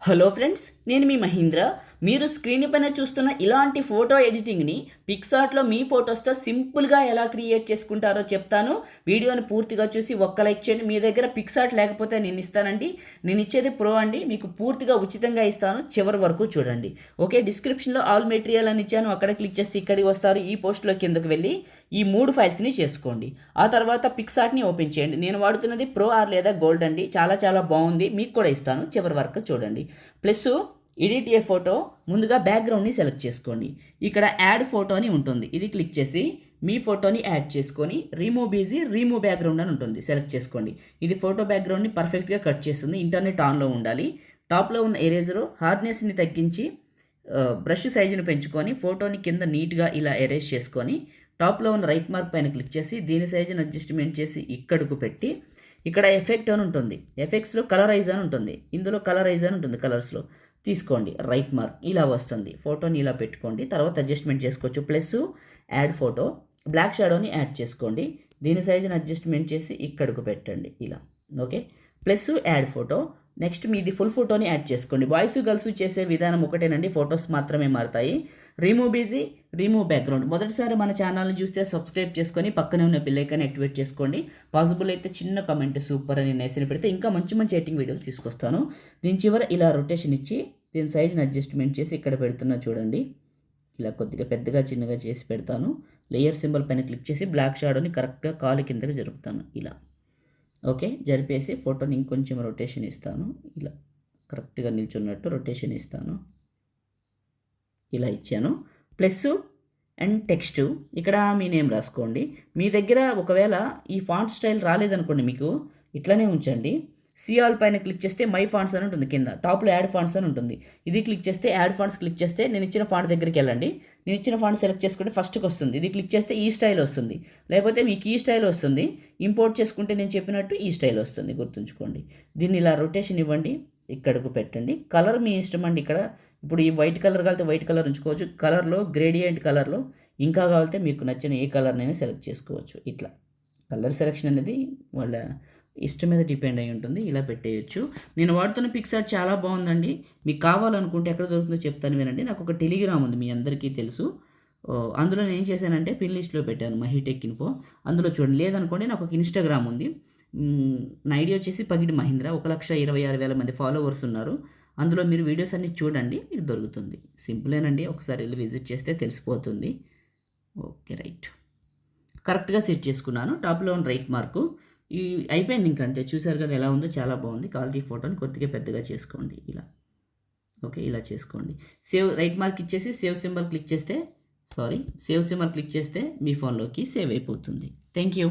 Hello friends, నేను మీ మహీంద్ర. మీరు screen పైన చూస్తున్న ఇలాంటి ఫోటో ఎడిటింగ్ని పిక్సార్ట్లో మీ ఫొటోస్తో సింపుల్గా ఎలా క్రియేట్ చేసుకుంటారో చెప్తాను. వీడియోని పూర్తిగా చూసి ఒక్క లైక్ చేయండి. మీ దగ్గర పిక్సార్ట్ లేకపోతే నేను ఇస్తానండి. నేను ఇచ్చేది ప్రో అండి, మీకు పూర్తిగా ఉచితంగా ఇస్తాను. చివరి వరకు చూడండి. ఓకే, డిస్క్రిప్షన్లో ఆల్ మెటీరియల్ అని ఇచ్చాను, అక్కడ క్లిక్ చేస్తే ఇక్కడికి వస్తారు. ఈ పోస్ట్లో కిందకు వెళ్ళి ఈ 3 ఫైల్స్ని చేసుకోండి. ఆ తర్వాత పిక్సార్ట్ని ఓపెన్ చేయండి. నేను వాడుతున్నది ప్రో ఆర్ లేదా గోల్డ్ అండి. చాలా చాలా బాగుంది, మీకు కూడా ఇస్తాను. చివరి వరకు చూడండి. ప్లస్ ఎడిట్ ఏ ఫోటో, ముందుగా బ్యాక్గ్రౌండ్ని సెలెక్ట్ చేసుకోండి. ఇక్కడ యాడ్ ఫోటో అని ఉంటుంది, ఇది క్లిక్ చేసి మీ ఫోటోని యాడ్ చేసుకొని రిమూవ్ బీజీ రిమూవ్ బ్యాక్గ్రౌండ్ అని ఉంటుంది, సెలెక్ట్ చేసుకోండి. ఇది ఫోటో బ్యాక్గ్రౌండ్ని పర్ఫెక్ట్గా కట్ చేస్తుంది. ఇంటర్నెట్ ఆన్లో ఉండాలి. టాప్లో ఉన్న ఎరేజరు హార్డ్నెస్ని తగ్గించి బ్రష్ సైజుని పెంచుకొని ఫోటోని కింద నీట్గా ఇలా ఎరేజ్ చేసుకొని టాప్లో ఉన్న రైట్ మార్క్ పైన క్లిక్ చేసి దీని సైజుని అడ్జస్ట్మెంట్ చేసి ఇక్కడకు పెట్టి ఇక్కడ ఎఫెక్ట్ అని ఉంటుంది, ఎఫెక్ట్స్లో కలరైజ్ అని ఉంటుంది, ఇందులో కలరైజ్ అని ఉంటుంది, కలర్స్లో తీసుకోండి. రైట్ మార్క్ ఇలా వస్తుంది, ఫోటోని ఇలా పెట్టుకోండి. తర్వాత అడ్జస్ట్మెంట్ చేసుకోవచ్చు. ప్లస్ యాడ్ ఫోటో, బ్లాక్ షాడోని యాడ్ చేసుకోండి. దీని సైజుని అడ్జస్ట్మెంట్ చేసి ఇక్కడకు పెట్టండి ఇలా. Okay, plus add photo. Next మీది ఫుల్ ఫోటోని యాడ్ చేసుకోండి. బాయ్స్ గర్ల్స్ చేసే విధానం ఒకటేనండి, ఫొటోస్ మాత్రమే మారుతాయి. Remove BG remove background. మొదటిసారి మన ఛానల్ని చూస్తే సబ్స్క్రైబ్ చేసుకొని పక్కనే ఉన్న బెల్ ఐకాన్ యాక్టివేట్ చేసుకోండి. పాసిబుల్ అయితే చిన్న కమెంట్ సూపర్ అని నేసిన పెడితే ఇంకా మంచి మంచి ఎడిటింగ్ వీడియోలు తీసుకొస్తాను. దీని చివర ఇలా రొటేషన్ ఇచ్చి దీని సైజుని అడ్జస్ట్మెంట్ చేసి ఇక్కడ పెడుతున్నా చూడండి. ఇలా కొద్దిగా పెద్దగా చిన్నగా చేసి పెడతాను. లేయర్ సింబల్ పైన క్లిక్ చేసి బ్లాక్ షాడోని కరెక్ట్గా కాలు కిందకి జరుపుతాను ఇలా. ఓకే, జరిపేసి ఫోటోని ఇంకొంచెం రొటేషన్ ఇస్తాను. ఇలా కరెక్ట్గా నిల్చున్నట్టు రొటేషన్ ఇస్తాను. ఇలా ఇచ్చాను. ప్లస్ అండ్ టెక్స్ట్, ఇక్కడ మీ నేమ్ రాసుకోండి. మీ దగ్గర ఒకవేళ ఈ ఫాంట్ స్టైల్ రాలేదనుకోండి, మీకు ఇట్లనే ఉంచండి. సిఆల్ పైన క్లిక్ చేస్తే మై ఫాంట్స్ అని ఉంటుంది, కింద టాప్లో యాడ్ ఫాంట్స్ అని ఉంటుంది. ఇది క్లిక్ చేస్తే యాడ్ ఫాంట్స్ క్లిక్ చేస్తే నేను ఇచ్చిన ఫాంట్ దగ్గరికి వెళ్ళండి. నేను ఇచ్చిన ఫాంట్ సెలెక్ట్ చేసుకుంటే ఫస్ట్కి వస్తుంది. ఇది క్లిక్ చేస్తే ఈ స్టైల్ వస్తుంది, లేకపోతే మీకు ఈ స్టైల్ వస్తుంది. ఇంపోర్ట్ చేసుకుంటే నేను చెప్పినట్టు ఈ స్టైల్ వస్తుంది, గుర్తుంచుకోండి. దీన్ని ఇలా రొటేషన్ ఇవ్వండి, ఇక్కడకు పెట్టండి. కలర్ మీ ఇష్టం అండి. ఇక్కడ ఇప్పుడు ఈ వైట్ కలర్ కలితే వైట్ కలర్ ఉంచుకోవచ్చు. కలర్లో గ్రేడియంట్ కలర్లో ఇంకా కావాలితే మీకు నచ్చిన ఏ కలర్నైనా సెలెక్ట్ చేసుకోవచ్చు. ఇట్లా కలర్ సెలెక్షన్ అనేది వాళ్ళ ఇష్టం మీద డిపెండ్ అయి ఉంటుంది. ఇలా పెట్టేయచ్చు. నేను వాడుతున్న పిక్సార్ట్ చాలా బాగుందండి. మీకు కావాలనుకుంటే ఎక్కడ దొరుకుతుందో చెప్తాను వినండి. నాకు ఒక టెలిగ్రామ్ ఉంది, మీ అందరికీ తెలుసు. అందులో నేను ఏం చేశానంటే పిన్ లిస్ట్లో పెట్టాను మహీటెక్ ఇన్ఫో, అందులో చూడండి. లేదనుకోండి నాకు ఒక ఇన్స్టాగ్రామ్ ఉంది, నా ఐడి వచ్చేసి పగిడి మహీంద్ర. 1,26,000 మంది ఫాలోవర్స్ ఉన్నారు. అందులో మీరు వీడియోస్ అన్ని చూడండి, మీకు దొరుకుతుంది. సింపులేనండి, ఒకసారి వెళ్ళి విజిట్ చేస్తే తెలిసిపోతుంది. ఓకే, రైట్, కరెక్ట్గా సెట్ చేసుకున్నాను. టాప్లో ఉన్న రైట్ మార్కు అయిపోయింది. ఇంక అంతే. చూసారు కదా ఎలా ఉందో, చాలా బాగుంది. కావాల్సి ఫోటోని కొద్దిగా పెద్దగా చేసుకోండి ఇలా. ఓకే, ఇలా చేసుకోండి. సేవ్ రైట్ మార్క్ ఇచ్చేసి సేవ్ సింబల్ క్లిక్ చేస్తే మీ ఫోన్లోకి సేవ్ అయిపోతుంది. Thank you.